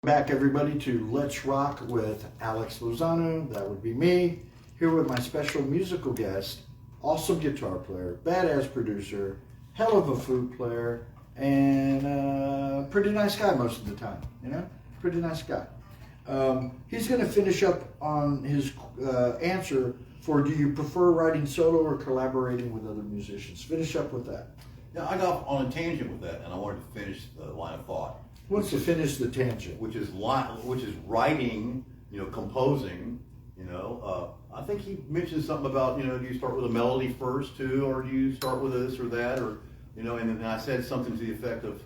Back everybody to Let's Rock with Alex Lozano, that would be me, here with my special musical guest, awesome guitar player, badass producer, hell of a flute player, and pretty nice guy most of the time, you know, pretty nice guy. He's going to finish up on his answer for do you prefer writing solo or collaborating with other musicians? Finish up with that. Now, I got on a tangent with that, and I wanted to finish the line of thought. What's to finish the tangent? Which is writing, composing. I think he mentioned something about, do you start with a melody first too, or do you start with this or that, or and then I said something to the effect of,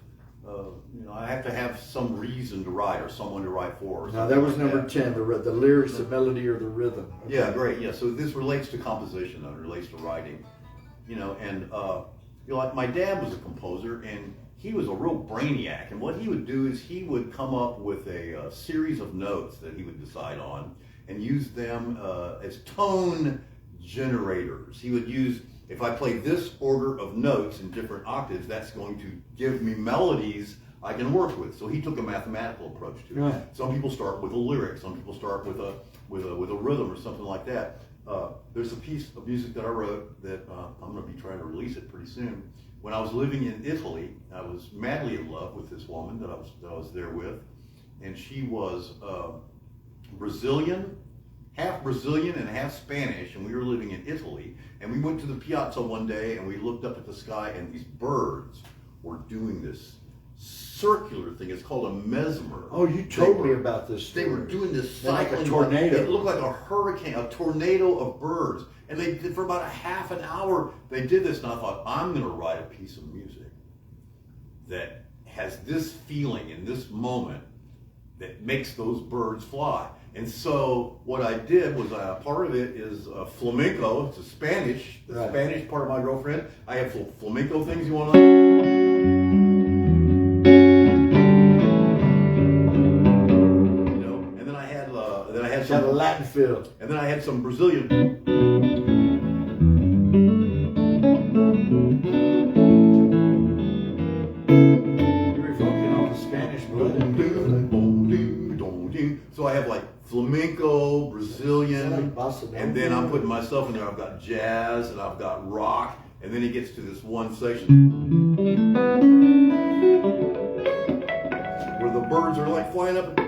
I have to have some reason to write or someone to write for. Now that was number 10, the lyrics, the melody, or the rhythm. Okay. Yeah, great. Yeah, so this relates to composition, it relates to writing, like my dad was a composer, and he was a real brainiac, and what he would do is he would come up with a series of notes that he would decide on and use them as tone generators. He would use, if I play this order of notes in different octaves, that's going to give me melodies I can work with. So he took a mathematical approach to it. Right. Some people start with a lyric, some people start with a rhythm or something like that. There's a piece of music that I wrote that I'm going to be trying to release it pretty soon. When I was living in Italy, I was madly in love with this woman that I was there with, and she was Brazilian and half Spanish, and we were living in Italy. And we went to the piazza one day, and we looked up at the sky, and these birds were doing this circular thing. It's called a mesmer. Oh, you told me about this story. They were doing this cycling. Like a tornado. It looked like a hurricane, a tornado of birds. And they did, for about a half an hour, they did this, and I thought, I'm going to write a piece of music that has this feeling in this moment that makes those birds fly. And so what I did was, part of it is flamenco. It's a Spanish, the Spanish part of my girlfriend. I have flamenco things you want to know. And then I had some Latin feel. And then I had some Brazilian. You're evoking all the Spanish blood. So I have like flamenco, Brazilian, like and then I'm putting myself in there. I've got jazz and I've got rock, and then it gets to this one section where the birds are like flying up,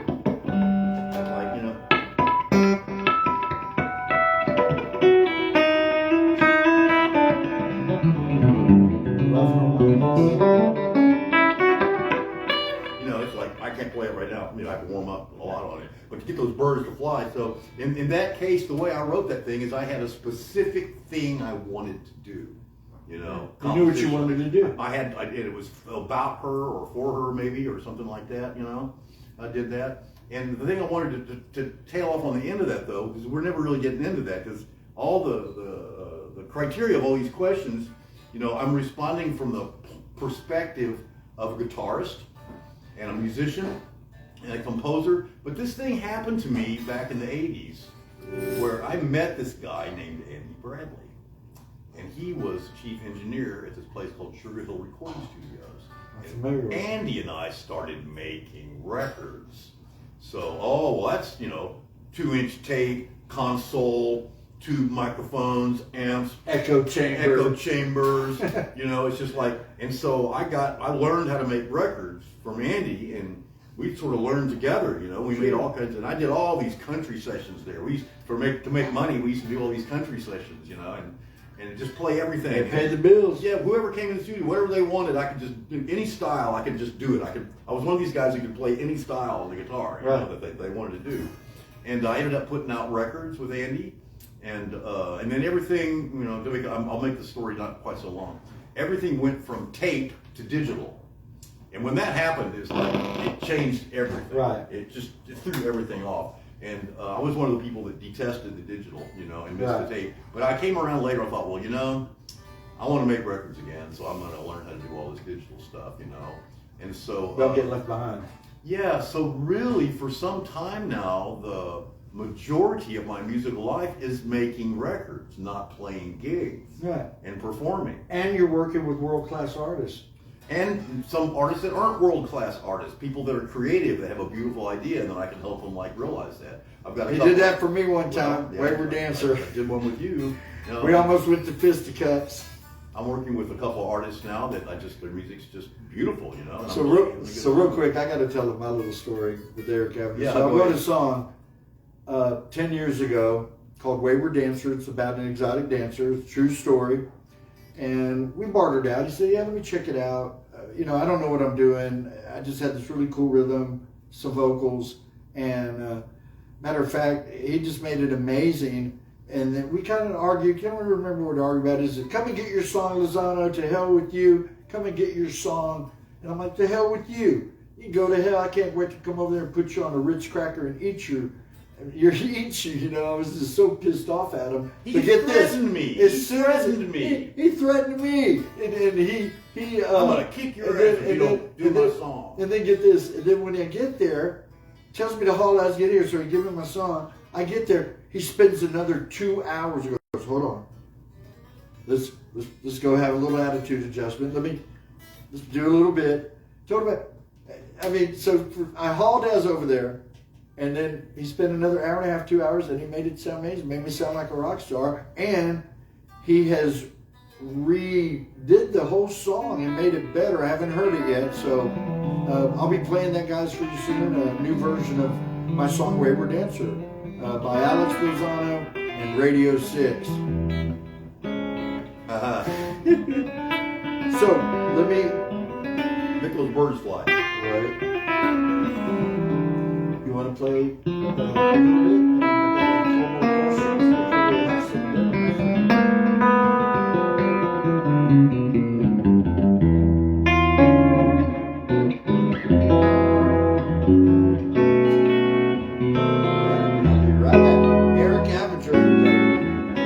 it's like I can't play it right now. I have to warm up a lot on it. But to get those birds to fly, so in that case, the way I wrote that thing is I had a specific thing I wanted to do. You knew what you wanted to do. It was about her or for her maybe or something like that. I did that. And the thing I wanted to tail off on the end of that though, because we're never really getting into that, because all the criteria of all these questions, I'm responding from the perspective of a guitarist and a musician and a composer. But this thing happened to me back in the 80s where I met this guy named Andy Bradley. And he was chief engineer at this place called Sugar Hill Recording Studios. And Andy and I started making records. So, that's, 2-inch tape, console, tube microphones, amps, echo chambers, it's just like, and so I learned how to make records from Andy, and we sort of learned together, we made all kinds, and I did all these country sessions there. We used, to make money, we used to do all these country sessions, and just play everything. They paid the bills. Yeah, whoever came in the studio, whatever they wanted, I could just do any style, I could just do it. I was one of these guys who could play any style on the guitar, that they wanted to do. And I ended up putting out records with Andy, and then everything, I'll make the story not quite so long. Everything went from tape to digital. And when that happened, it's like, it changed everything. Right. It threw everything off. And I was one of the people that detested the digital, and missed the tape. But I came around later, I thought, well, I want to make records again, so I'm going to learn how to do all this digital stuff, And so... Don't get left behind. Yeah, so really, for some time now, the majority of my musical life is making records, not playing gigs and performing. And you're working with world-class artists. And some artists that aren't world-class artists, people that are creative, that have a beautiful idea, and then I can help them like realize that. I've got a He couple- did that for me one time, yeah, Wayward Dancer. I did one with you. You know, We almost went to fisticuffs. I'm working with a couple of artists now that their music's just beautiful, you know. And So I'm real, really so real quick, I got to tell my little story with Erick Avinger. Yeah, so I go wrote ahead. a song 10 years ago called Wayward Dancer. It's about an exotic dancer. It's a true story. And we bartered out. He said, yeah, let me check it out. I don't know what I'm doing. I just had this really cool rhythm, some vocals. And matter of fact, he just made it amazing. And then we kind of argued. Can't really remember what to argue about. Is it, come and get your song, Lozano, to hell with you. Come and get your song. And I'm like, to hell with you. You go to hell. I can't wait to come over there and put you on a Ritz cracker and eat you. I was just so pissed off at him. He But get this, threatened me. as He soon as threatened me. He threatened me, and he. I'm gonna kick your ass if you don't do my song. And then get this. And then when I get there, tells me to haul ass get here. So he gives me my song. I get there. He spends another 2 hours. He goes, hold on. Let's go have a little attitude adjustment. Let's do a little bit. Told him, I hauled ass over there. And then he spent another hour and a half, 2 hours, and he made it sound amazing, made me sound like a rock star. And he has redid the whole song and made it better. I haven't heard it yet, so I'll be playing that, guys, for you soon. A new version of my song "Wayward Dancer" by Alex Lozano and Radio 6. So let me. Make those birds fly. Right. You want to play? Erick Avinger.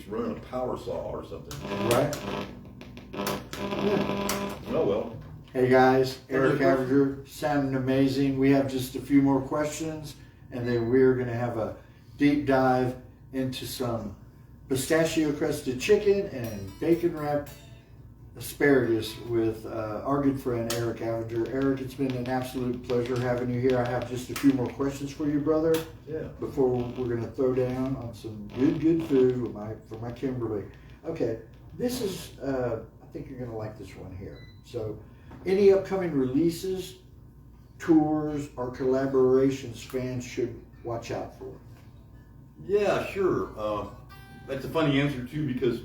running a power saw or something. Right. Oh well. Hey guys, Erick Avinger, sounding amazing. We have just a few more questions, and then we're going to have a deep dive into some pistachio crusted chicken and bacon wrapped asparagus with our good friend Erick Avinger. Erick, it's been an absolute pleasure having you here. I have just a few more questions for you, brother. Yeah. Before we're going to throw down on some good food with for my Kimberly. Okay, this is I think you're going to like this one here. So, any upcoming releases, tours, or collaborations fans should watch out for? Yeah, sure. That's a funny answer too, because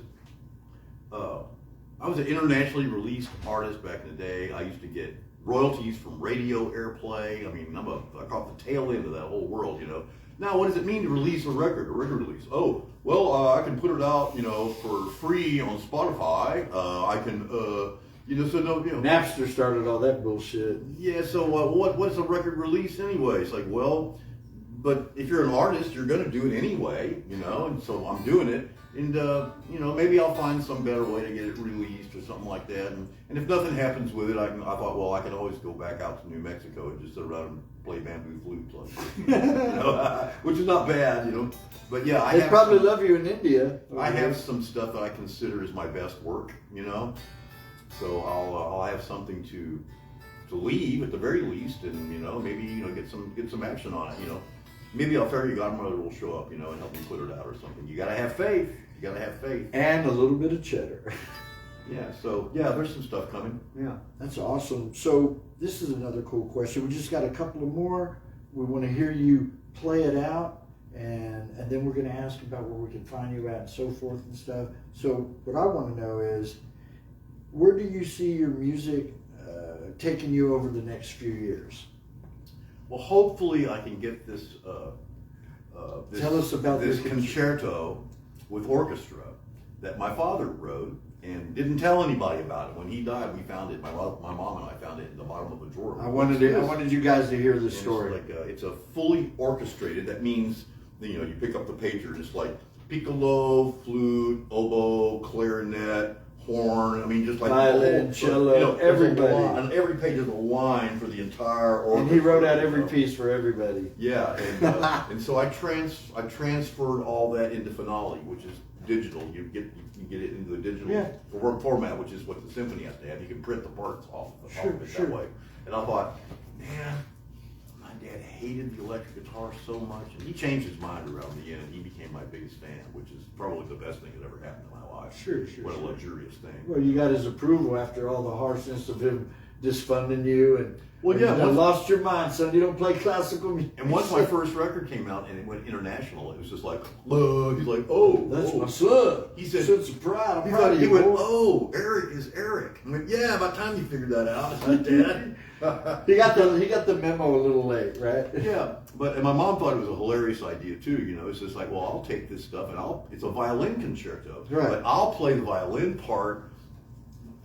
I was an internationally released artist back in the day. I used to get royalties from radio airplay. I mean, I'm off the tail end of that whole world, you know. Now, what does it mean to release a record release? Oh, well, I can put it out, you know, for free on Spotify. I can, you know, so no, you know. Napster started all that bullshit. Yeah, so what's a record release anyway? It's like, well, but if you're an artist, you're going to do it anyway, you know, and so I'm doing it. And, you know, maybe I'll find some better way to get it released or something like that. And if nothing happens with it, I thought, well, I can always go back out to New Mexico and just sit around and play bamboo flutes, you know, which is not bad, you know. But yeah, They probably love you in India. I have some stuff that I consider as my best work, you know. So I'll have something to leave at the very least, and you know, maybe you know get some action on it, you know. Maybe our fairy godmother will show up, you know, and help me put it out or something. You gotta have faith. You gotta have faith. And a little bit of cheddar. Yeah, so, yeah, there's some stuff coming. Yeah. That's awesome. So this is another cool question. We just got a couple of more. We want to hear you play it out, and then we're going to ask about where we can find you at and so forth and stuff. So what I want to know is, where do you see your music taking you over the next few years? Well, hopefully I can get this Tell us about this this concerto with orchestra that my father wrote and didn't tell anybody about it. When he died, we found it. My mom and I found it in the bottom of a drawer. I wanted you guys to hear this story. It's a fully orchestrated. That means you know you pick up the pager and it's like piccolo, flute, oboe, clarinet, horn. I mean, just like violin, cello, you know, everybody. On every page is a line for the entire orchestra. And he wrote out every piece for everybody. Yeah, and, and so I transferred all that into Finale, which is digital. You get it into the digital format, which is what the symphony has to have. You can print the parts off of it that way. And I thought, man, my dad hated the electric guitar so much, and he changed his mind around the end. He became my biggest fan, which is probably the best thing that ever happened in my life. Sure. What a luxurious thing. Well, you got his approval after all the harshness of him disfunding you and well, yeah, you lost your mind, son. You don't play classical music. And once my first record came out and it went international, it was just like, he's like, oh, that's my son. He said, sense of pride. I'm he, proud thought, of he you, went, boy. oh, Erick is Erick. I went, yeah, by the time you figured that out, it's not Dad. He got the memo a little late, right? Yeah, and my mom thought it was a hilarious idea too. You know, it's just like, well, I'll take this stuff and it's a violin concerto, right? But I'll play the violin part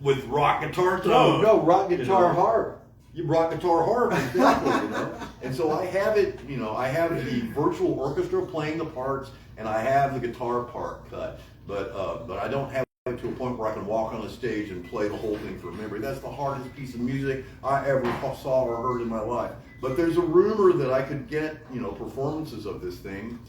with rock guitar tone. No, rock guitar harp. You rock guitar harp, exactly, you know. And so I have it, you know, I have the virtual orchestra playing the parts, and I have the guitar part cut, but I don't have it to a point where I can walk on a stage and play the whole thing from memory. That's the hardest piece of music I ever saw or heard in my life. But there's a rumor that I could get, you know, performances of this thing,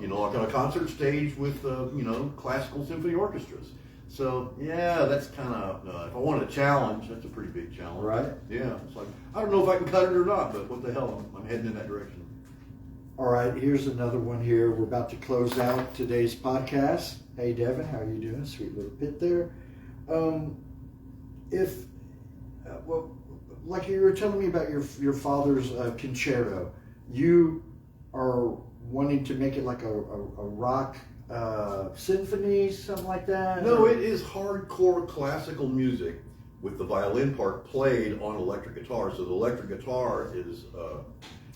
you know, like on a concert stage with, you know, classical symphony orchestras. So, yeah, that's kind of, if I want a challenge, that's a pretty big challenge. Right. Yeah, it's like, I don't know if I can cut it or not, but what the hell, I'm heading in that direction. All right, here's another one here. We're about to close out today's podcast. Hey, Devin, how are you doing? Sweet little pit there. Well, like you were telling me about your father's concerto, you are wanting to make it like a rock symphony, something like that? No, it is hardcore classical music with the violin part played on electric guitar. So the electric guitar is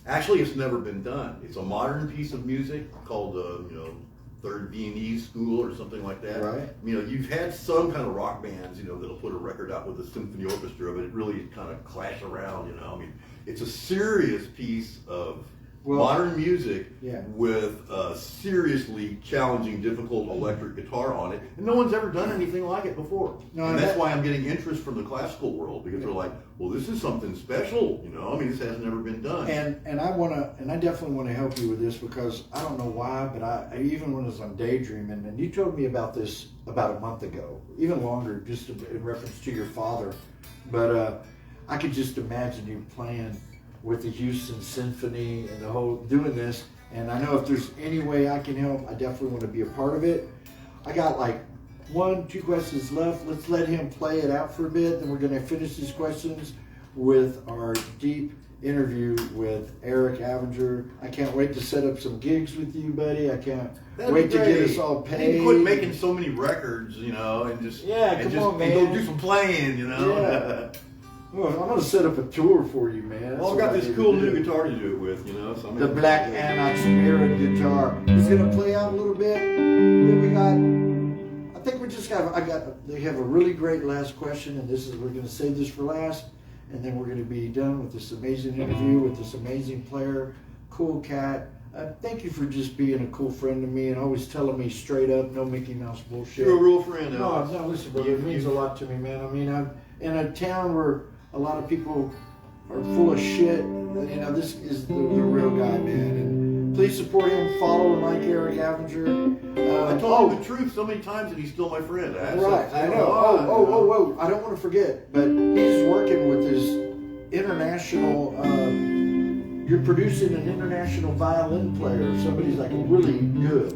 actually it's never been done. It's a modern piece of music called you know, Third Viennese School or something like that. Right. You know, you've had some kind of rock bands, you know, that'll put a record out with a symphony orchestra, but it really kind of clash around. You know, I mean, it's a serious piece of modern music Yeah. with a seriously challenging, difficult electric guitar on it, and no one's ever done anything like it before. No, and and that's that- why I'm getting interest from the classical world, because they're like, well, this is something special, you know. I mean, this has never been done. And I definitely want to help you with this, because I don't know why, but I even when I was on daydreaming, and you told me about this about a month ago, even longer, just in reference to your father. But I could just imagine you playing with the Houston Symphony and the whole doing this. And I know if there's any way I can help, I definitely want to be a part of it. I got like 1-2 questions left. Let's let him play it out for a bit. Then we're going to finish these questions with our deep interview with Erick Avinger. I can't wait to set up some gigs with you, buddy. I can't That'd wait be to great. get us all You paid. can quit making so many records, you know, and just Yeah, and come just, on, and man. go do some playing, you know. Yeah. Well, I'm going to set up a tour for you, man. That's Well, I've what got I this need cool to new do. guitar to do it with, you know. So I'm The Black Annox Spirit guitar. He's gonna play out a little bit. Then we got. I think we just got. They have a really great last question, and we're gonna save this for last, and then we're gonna be done with this amazing interview with this amazing player, cool cat. Thank you for just being a cool friend to me and always telling me straight up, no Mickey Mouse bullshit. You're a real friend, No, Alex. no, listen, brother, it means a lot to me, man. I mean, I'm in a town where a lot of people are full of shit. You know, this is the real guy, man. And please support him, follow and like Erick Avinger. I told him the truth so many times, and he's still my friend. Right, I know. Oh, I don't want to forget, but he's working with his international. You're producing an international violin player. Somebody's like really good.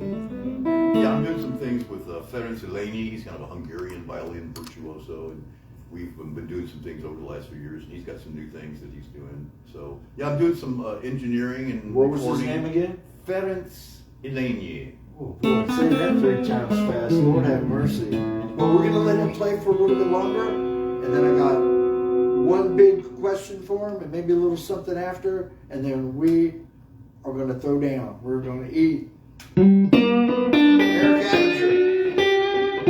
Yeah, I'm doing some things with Ferenc Eleni. He's kind of a Hungarian violin virtuoso, and we've been doing some things over the last few years, and he's got some new things that he's doing. So, yeah, I'm doing some engineering and What was his recording. name again? Ferenc Eleni. Oh boy, say that 3 times fast. Lord have mercy. Well, we're gonna let him play for a little bit longer, and then I got one big question for him, and maybe a little something after, and then we are gonna throw down. We're gonna eat. Erick Avinger.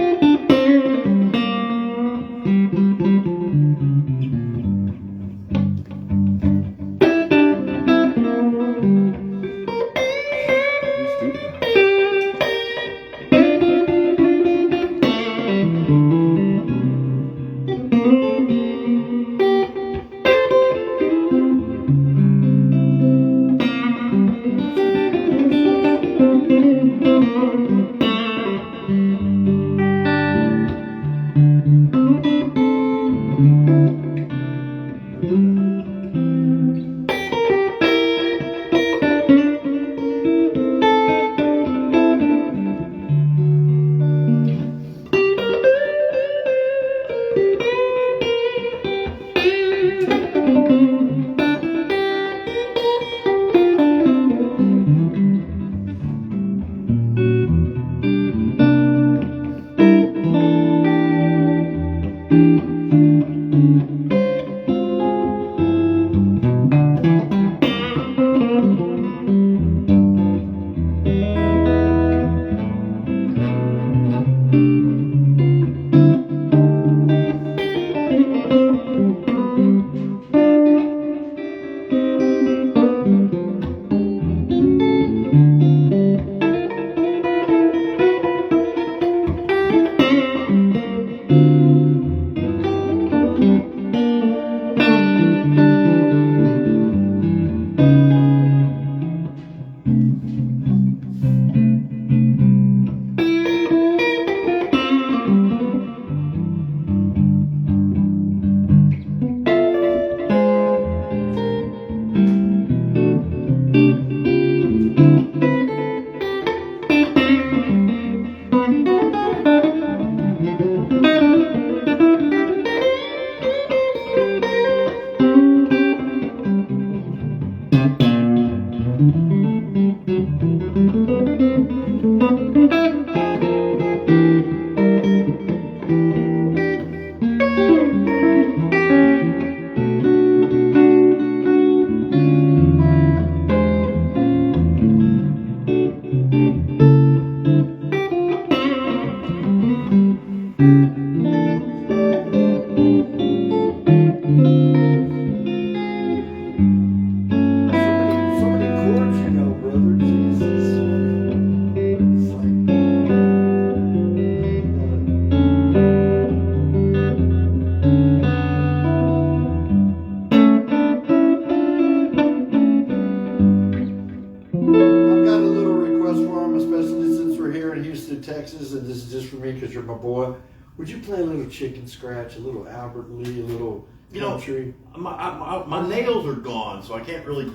because you're my boy. Would you play a little chicken scratch, a little Albert Lee, a little country? My nails are gone, so I can't really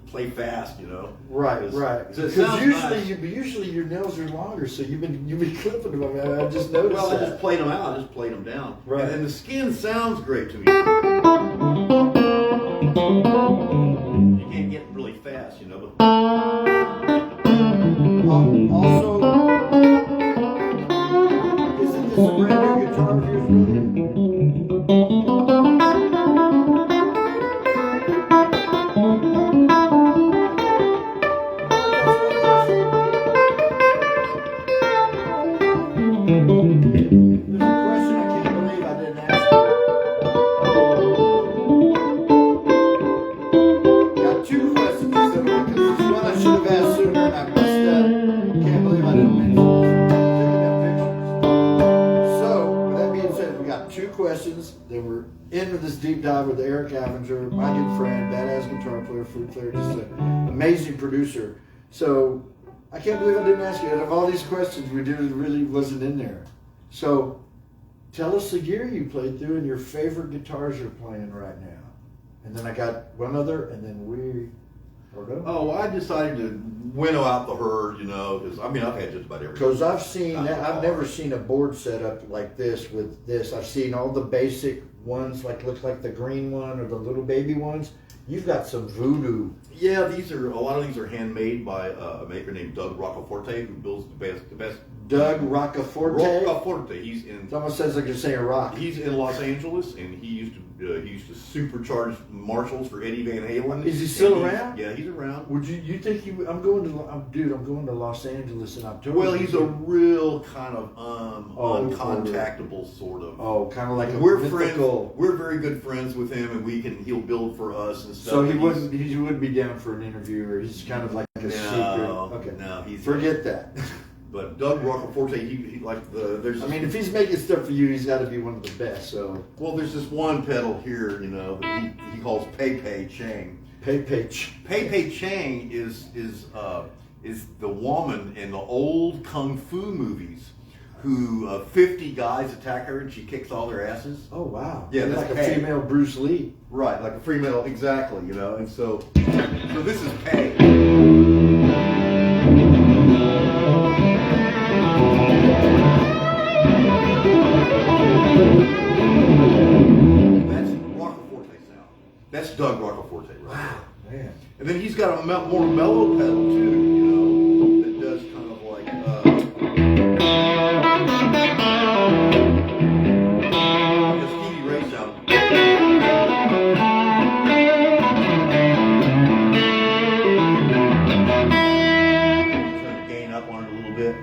play fast, Right. So Because usually your nails are longer, so you've been clipping them. I mean, I just noticed Well, that. I just played them out. I just played them down. Right. And the skin sounds great to me. You can't get really fast, but Also, isn't this a brand new guitar of yours, There's a question I can't believe I didn't ask you. Got two questions. Because this is one I should have asked sooner and I messed up. Can't believe I didn't mention this. Taking that pictures. So, with that being said, we got two questions. Then we're into this deep dive with Erick Avinger, my good friend, badass guitar player, flute player, just an amazing producer. So, I can't believe I didn't ask you. Out of all these questions, we did it really wasn't in there. So, tell us the year you played through and your favorite guitars you're playing right now. And then I got one other, and then we are done. Oh, I decided to winnow out the herd, because I've had just about everything. Because I've never seen a board set up like this with this. I've seen all the basic ones, look like the green one or the little baby ones. You've got some voodoo. Yeah, a lot of these are handmade by a maker named Doug Roccaforte, who builds the best. Doug Roccaforte. Roccaforte. He's in. It almost sounds like you're saying rock. He's in Los Angeles, and he used to supercharge Marshalls for Eddie Van Halen. Is he still around? Yeah, he's around. Would you think I'm going to Los Angeles in October. Well, he's a real kind of uncontactable sort of. Oh, kind of like we're mythical. Friends. We're very good friends with him, and he'll build for us and stuff. So he wouldn't be down for an interview, or he's kind of like a secret. Okay, no, forget that. But Doug Roccaforte, if he's making stuff for you, he's got to be one of the best. So. Well, there's this one pedal here, that he calls Pei Chang. Pei Chang is the woman in the old kung fu movies who 50 guys attack her and she kicks all their asses. Oh wow! Yeah, like a female Bruce Lee. Right, like a female, exactly. And so this is Pei. That's Roccaforte sound. That's Doug Roccaforte. Right? Wow, man. And then he's got a more mellow pedal too, that does kind of like a Stevie Ray sound. Turn the gain up on it a little bit.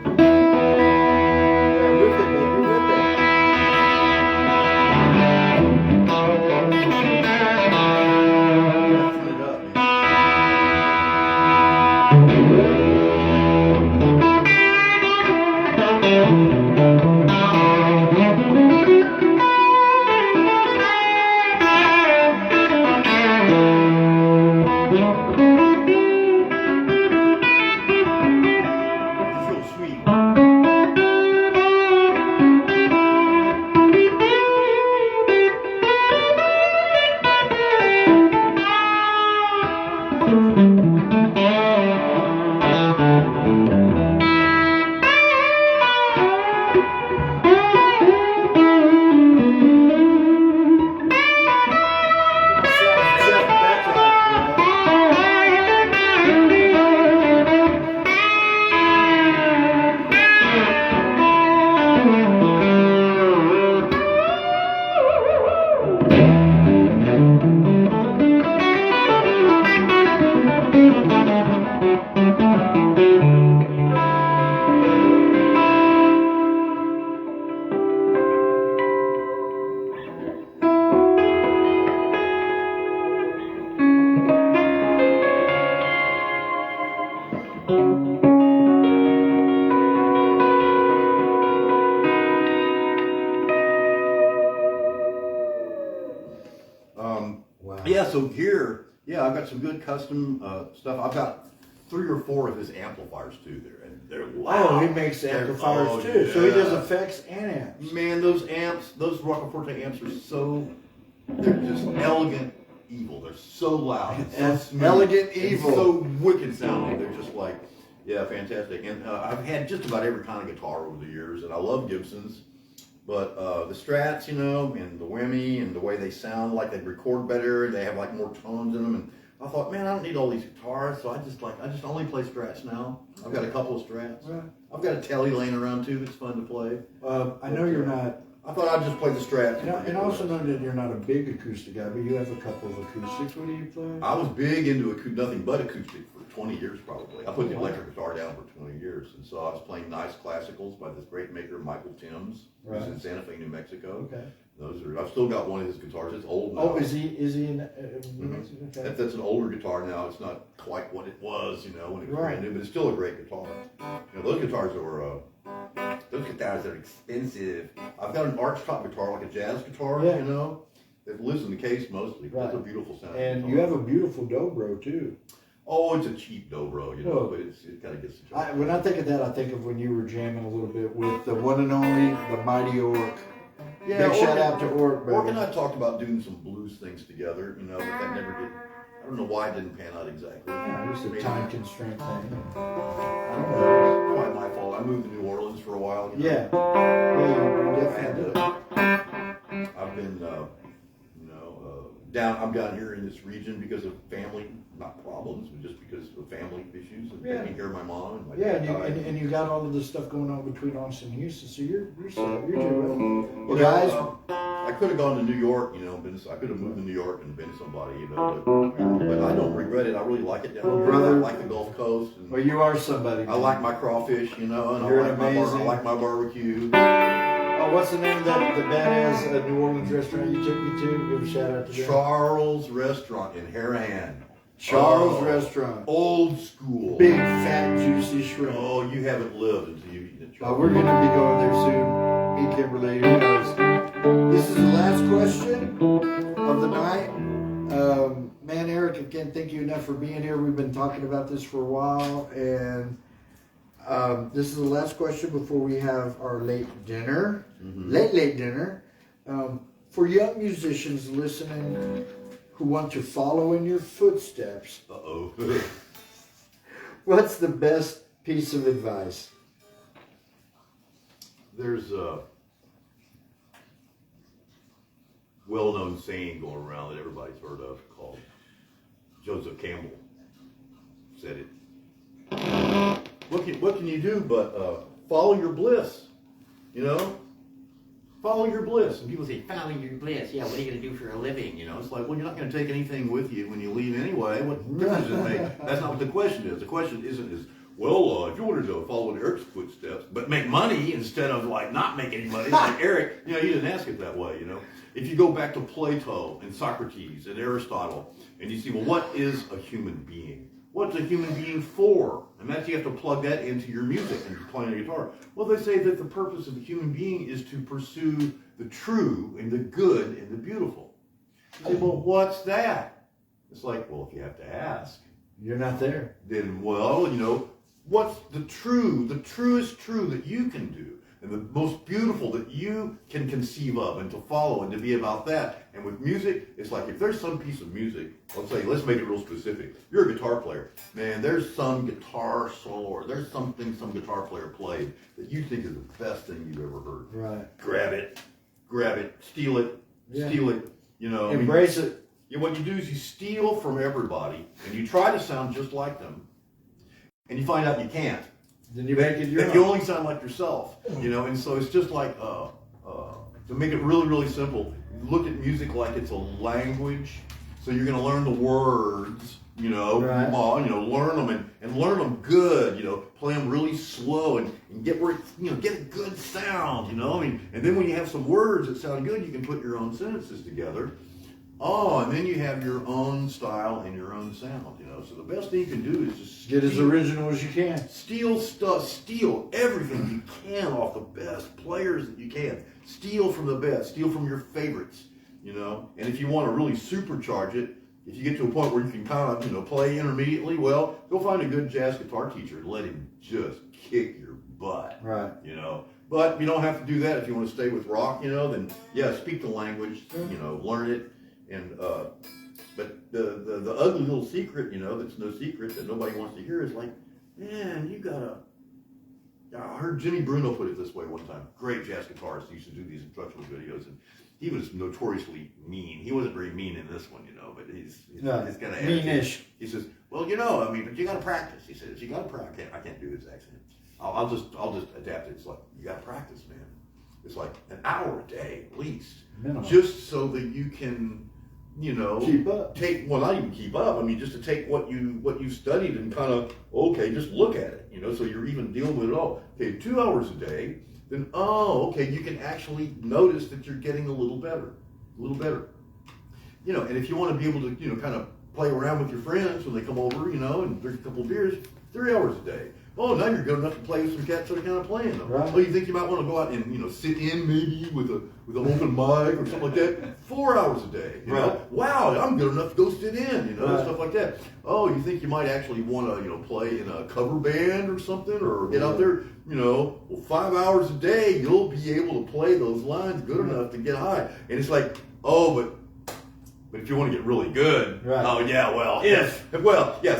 Wow. Yeah, so gear. Yeah, I've got some good custom stuff. I've got 3 or 4 of his amplifiers too there, and they're loud. Oh, he makes amplifiers too. Yeah. So he does effects and amps. Man, those amps, those Roccaforte amps are they're just elegant evil. They're so loud. And So smooth, elegant and evil. so wicked sounding. They're just like, yeah, fantastic. And I've had just about every kind of guitar over the years, and I love Gibsons. But the Strats, and the Whammy, and the way they sound like they record better, they have like more tones in them. And I thought, man, I don't need all these guitars, so I just only play Strats now. I've got a couple of Strats. Right. I've got a Telly laying around too that's fun to play. I know you're not. I thought I'd just play the Strats. And I also know that you're not a big acoustic guy, but you have a couple of acoustics. What do you play? I was big into nothing but acoustic for 20 years probably. I put the electric guitar down for 20 years, and so I was playing nice classicals by this great maker Michael Timms, who's in Santa Fe, New Mexico. Okay. I've still got one of his guitars. It's old now. Oh, is he in? Okay. That's an older guitar now. It's not quite what it was, when it was brand new, but it's still a great guitar. Those guitars are expensive. I've got an arch top guitar, like a jazz guitar, that lives in the case mostly. That's a beautiful sound. And guitar. you have a beautiful dobro too. Oh, it's a cheap dobro, but it kind of gets the job. When I think of that, I think of when you were jamming a little bit with the one and only, the mighty Orc. Yeah, big shout out to Orc. Orc and I talked about doing some blues things together, but that never did. I don't know why it didn't pan out exactly. Yeah, it's a time constraint thing. I don't know. It's quite my fault. I moved to New Orleans for a while. Yeah. Yeah, you definitely did. I've been, I'm down here in this region because of family, not problems, but just because of family issues and taking care of my mom and my dad. And you got all of this stuff going on between Austin and Houston, so you're doing well. Guys, I could have gone to New York, I could have moved to New York and been somebody, but I don't regret it. I really like it down here. Brother, I like the Gulf Coast. And well, you are somebody. I like my crawfish, and You're I like my barbecue. Oh, what's the name of the badass New Orleans restaurant you took me to? Give a shout out to them. Charles Restaurant in Harahan. Charles Restaurant. Old school. Big, fat, juicy shrimp. Oh, you haven't lived until you've eaten it. We're going to be going there soon. Meet Kimberly. Who knows? This is the last question of the night. Man, Eric, I can't thank you enough for being here. We've been talking about this for a while, and this is the last question before we have our late dinner. Mm-hmm. Late dinner. For young musicians listening who want to follow in your footsteps, what's the best piece of advice? There's a well-known saying going around that everybody's heard of called Joseph Campbell said it. What can you do but follow your bliss? Follow your bliss. And people say, follow your bliss. Yeah, what are you going to do for a living? It's like, well, you're not going to take anything with you when you leave anyway. What difference does it make? That's not what the question is. The question if you wanted to follow in Eric's footsteps, but make money instead of not make any money, like Eric, you didn't ask it that way, If you go back to Plato and Socrates and Aristotle, and you see, well, what is a human being? What's a human being for? And that's, you have to plug that into your music and playing a guitar. Well, they say that the purpose of the human being is to pursue the true and the good and the beautiful. You say, well, what's that? It's like, well, if you have to ask. You're not there. Then, what's the truest true that you can do? And the most beautiful that you can conceive of and to follow and to be about that. And with music, it's like if there's some piece of music, let's make it real specific. You're a guitar player. Man, there's some guitar solo or there's something some guitar player played that you think is the best thing you've ever heard. Right. Grab it, steal it, Embrace it. What you do is you steal from everybody and you try to sound just like them. And you find out you can't. Then you make it your own. You only sound like yourself, and so it's just like, to make it really, really simple, look at music like it's a language, so you're going to learn the words, right. Learn them and learn them good, play them really slow and get get a good sound, and then when you have some words that sound good, you can put your own sentences together. Oh, and then you have your own style and your own sound, So the best thing you can do is just get as original as you can. Steal everything you can off the best players that you can. Steal from the best. Steal from your favorites, And if you want to really supercharge it, if you get to a point where you can kind of, play intermediately, well, go find a good jazz guitar teacher and let him just kick your butt. Right. But you don't have to do that if you want to stay with rock, then yeah, speak the language, learn it. And but the ugly little secret, that's no secret that nobody wants to hear is like, man, you gotta. I heard Jimmy Bruno put it this way one time. Great jazz guitarist. He used to do these instructional videos, and he was notoriously mean. He wasn't very mean in this one, but he's got an attitude. Meanish. He says, well, but you got to practice. He says, you got to practice. I can't do his accent. I'll just adapt it. It's like, you got to practice, man. It's like an hour a day at least, just so that you can, keep up. Not even keep up. I mean, just to take what you studied and kind of just look at it, so you're even dealing with it all. Okay, 2 hours a day. Then, you can actually notice that you're getting a little better. And if you want to be able to, kind of play around with your friends when they come over, and drink a couple of beers, 3 hours a day. Oh, now you're good enough to play with some cats that are kind of playing them. Right. Oh, you think you might want to go out and, sit in maybe with an open mic or something like that? 4 hours a day. Right. Wow, I'm good enough to go sit in, stuff like that. Oh, you think you might actually want to, play in a cover band or something, or get out there, 5 hours a day, you'll be able to play those lines good enough to get high. And it's like, but if you want to get really good, right. Oh yeah, well,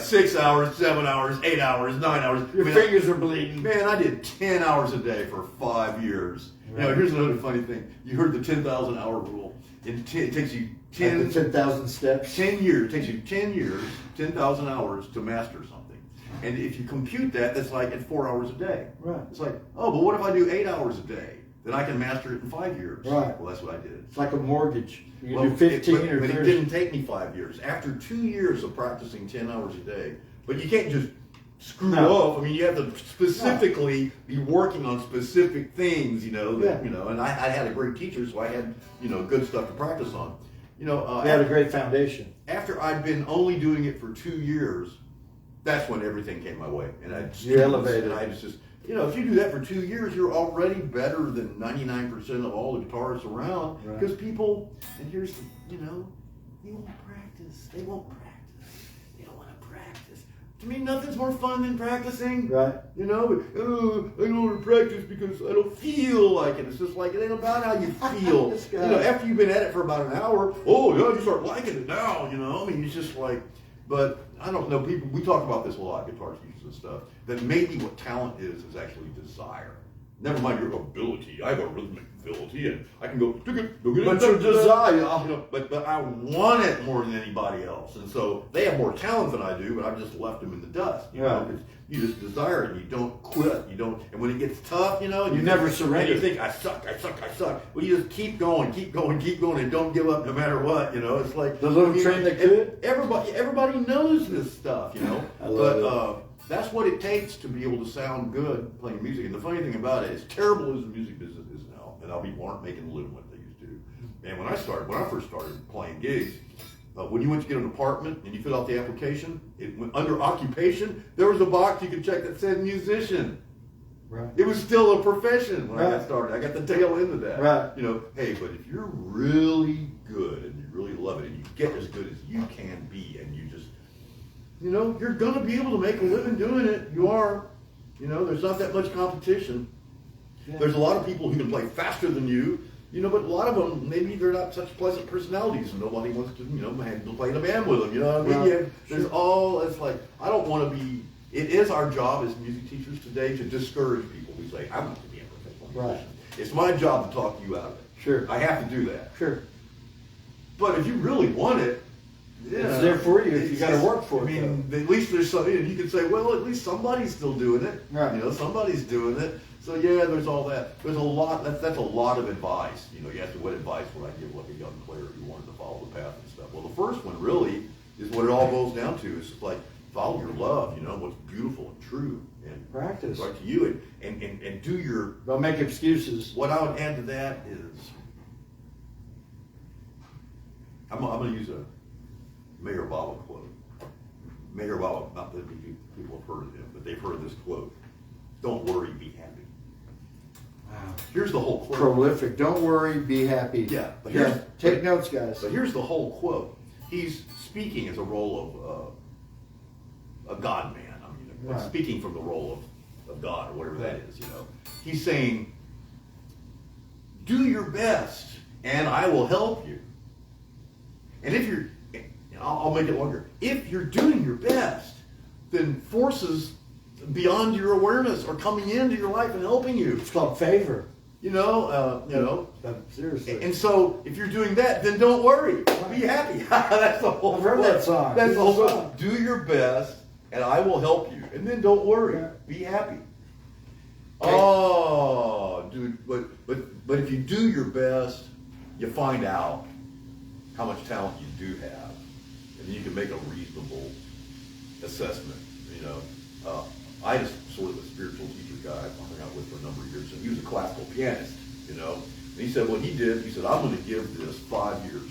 6 hours, 7 hours, 8 hours, 9 hours. Your fingers are bleeding. Man, I did 10 hours a day for 5 years. Right. Here's another funny thing. You heard the 10,000 hour rule. It takes you 10,000 steps. 10 years. It takes you 10 years, 10,000 hours to master something. And if you compute that, that's like at 4 hours a day. Right. It's like, but what if I do 8 hours a day? Then I can master it in 5 years. Right. Well, that's what I did. It's like a mortgage. You do 15 or 30. But it didn't take me 5 years. After 2 years of practicing 10 hours a day, but you can't just screw off. I mean, you have to specifically be working on specific things, and I had a great teacher, so I had, good stuff to practice on. You had a great foundation. After I'd been only doing it for 2 years, that's when everything came my way. And you elevated. And I just, if you do that for 2 years, you're already better than 99% of all the guitarists around. Because people, and here's the, they won't practice. They won't practice. They don't want to practice. To me, nothing's more fun than practicing. Right. I don't want to practice because I don't feel like it. It's just like, it ain't about how you feel. After you've been at it for about an hour, you start liking it now, I mean, it's just like, but I don't know, people, we talk about this a lot, guitar teachers and stuff, that maybe what talent is actually desire. Never mind your ability. I have a rhythmic ability, and I can go. But your desire, but I want it more than anybody else, and so they have more talent than I do. But I've just left them in the dust. You just desire it. And you don't quit. You don't. And when it gets tough, and you never surrender. And you think I suck. Well, you just keep going, and don't give up no matter what. It's like the little train that could. Everybody knows this stuff. I love it. That's what it takes to be able to sound good playing music. And the funny thing about it, as terrible as the music business is now, and now people aren't making a living what they used to. And when I first started playing gigs, when you went to get an apartment and you fill out the application, under occupation, there was a box you could check that said musician. Right. It was still a profession when I got started. I got the tail end of that. Right. Hey, but if you're really good and you really love it and you get as good as you can be and you just you're going to be able to make a living doing it. You are. There's not that much competition. Yeah. There's a lot of people who can play faster than you, but a lot of them, maybe they're not such pleasant personalities and nobody wants to, play in a band with them. You know what I mean? It's like, I don't want to be, it is our job as music teachers today to discourage people. We say, I want to be a professional musician. Right. It's my job to talk you out of it. Sure. I have to do that. Sure. But if you really want it, it's there for you. You got to work for it. I mean, at least there's something, and you can say, well, at least somebody's still doing it. Right. Somebody's doing it. So yeah, there's all that. There's a lot. That's a lot of advice. You ask me what advice would I give like a young player who wanted to follow the path and stuff. Well, the first one really is what it all boils down to. Is like follow your love. What's beautiful and true, and practice right to you, and do your. Don't make excuses. What I would add to that is, I'm going to use a Mayor Baba quote. Mayor Baba, not that many people have heard of him, but they've heard this quote. Don't worry, be happy. Wow. Here's the whole quote. Prolific. Don't worry, be happy. Yeah. But take notes, guys. But here's the whole quote. he's speaking as a role of a God man. I mean, Right. speaking from the role of God or whatever that is, He's saying, do your best and I will help you. And if you're, I'll make it longer. If you're doing your best, then forces beyond your awareness are coming into your life and helping you. It's called favor. Seriously. And so, if you're doing that, then don't worry. Be happy. That's the whole. I've heard that song. That's the whole song. song. Do your best, and I will help you. And then don't worry. Yeah. Be happy. Oh, dude, but if you do your best, you find out how much talent you do have, and you can make a reasonable assessment. I just sort of a spiritual teacher guy I hung out with for a number of years, and he was a classical pianist. And he said what he did. He said, I'm going to give this 5 years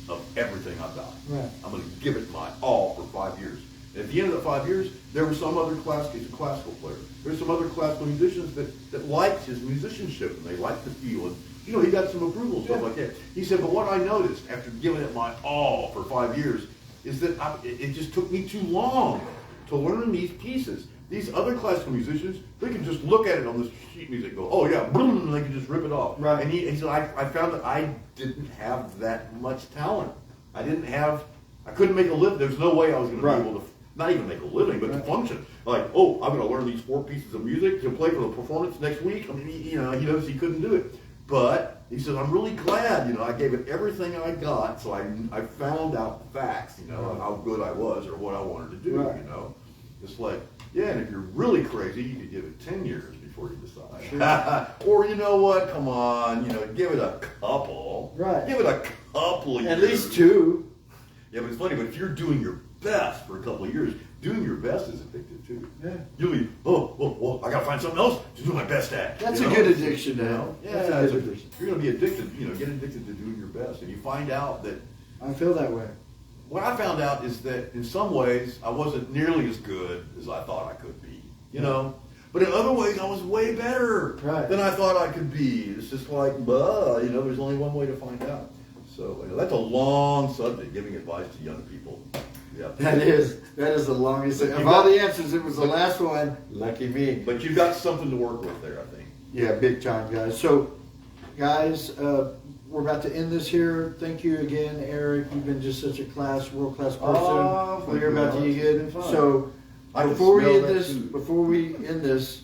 of everything I've got. Right. I'm going to give it my all for 5 years. And at the end of the 5 years, there were some other he's a classical player. There's some other classical musicians that liked his musicianship and they liked the feel. And, he got some approval and stuff like that. He said, but what I noticed after giving it my all for 5 years is that it just took me too long to learn these pieces. These other classical musicians, they can just look at it on this sheet music and go, oh yeah, boom, and they can just rip it off. Right. And he said, I found that I didn't have that much talent. I couldn't make a living. There's no way I was going to be able to, not even make a living, but to function. Like, oh, I'm going to learn these 4 pieces of music to play for the performance next week. I mean, he noticed he couldn't do it. But he said, I'm really glad, I gave it everything I got, so I found out facts, of how good I was or what I wanted to do, Right. It's like, yeah, and if you're really crazy, you could give it 10 years before you decide. Sure. Or you know what, come on, give it a couple. Right. Give it a couple of At years. least 2. Yeah, but it's funny, but if you're doing your best for a couple of years, doing your best is addictive too. Yeah. You'll be, I gotta find something else to do my best at. That's a good addiction to have. Yeah, That's a good addiction. you're gonna be addicted, get addicted to doing your best. And you find out that, I feel that way. what I found out is that in some ways, I wasn't nearly as good as I thought I could be, But in other ways, I was way better than I thought I could be. It's just like, there's only one way to find out. So that's a long subject, giving advice to young people. Yeah. That is the longest thing. Of all the answers, it was the last one. Lucky me. But you've got something to work with there, I think. Yeah, big time, guys. So, guys, we're about to end this here. Thank you again, Eric. You've been just such a world-class person. Oh, We're about to it's get been fun. so. I can Before we smell end that this, food. before we end this,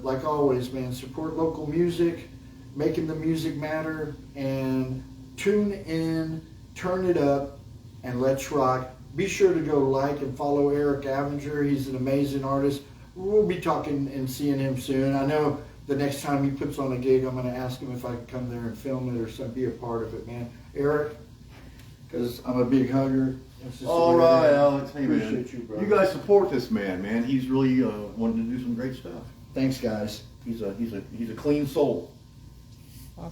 like always, man, support local music, making the music matter, and tune in, turn it up, and let's rock. Be sure to go like and follow Erick Avinger. He's an amazing artist. We'll be talking and seeing him soon. I know the next time he puts on a gig, I'm going to ask him if I can come there and film it or something, be a part of it, man. Eric, because I'm a big hugger. It's just All the way right, I am. Alex. Hey, man. Appreciate you, brother. You guys support this man. He's really wanting to do some great stuff. Thanks, guys. He's a clean soul.